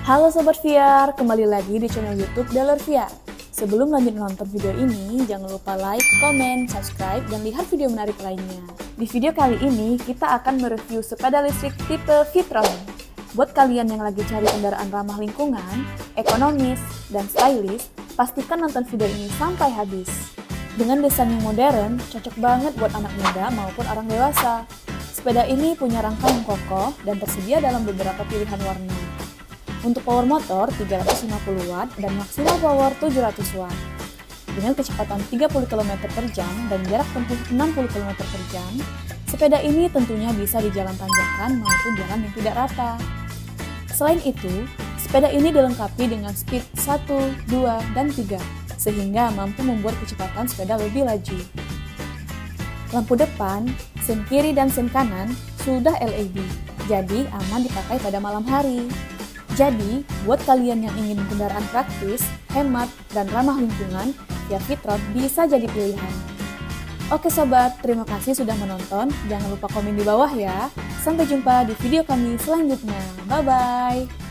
Halo Sobat VR, kembali lagi di channel YouTube Daler VR. Sebelum lanjut nonton video ini, jangan lupa like, komen, subscribe, dan lihat video menarik lainnya. Di video kali ini, kita akan mereview sepeda listrik tipe Vitron. Buat kalian yang lagi cari kendaraan ramah lingkungan, ekonomis, dan stylish, pastikan nonton video ini sampai habis. Dengan desain yang modern, cocok banget buat anak muda maupun orang dewasa. Sepeda ini punya rangka yang kokoh dan tersedia dalam beberapa pilihan warna. Untuk power motor 350 watt dan maksimal power 700 watt. Dengan kecepatan 30 km per jam dan jarak tempuh 60 km per jam, sepeda ini tentunya bisa di jalan tanjakan maupun jalan yang tidak rata. Selain itu, sepeda ini dilengkapi dengan speed 1, 2, dan 3, sehingga mampu membuat kecepatan sepeda lebih laju. Lampu depan, sen kiri dan sen kanan sudah LED, jadi aman dipakai pada malam hari. Jadi, buat kalian yang ingin kendaraan praktis, hemat, dan ramah lingkungan, ya Vitron bisa jadi pilihan. Oke sobat, terima kasih sudah menonton. Jangan lupa komen di bawah ya. Sampai jumpa di video kami selanjutnya. Bye-bye.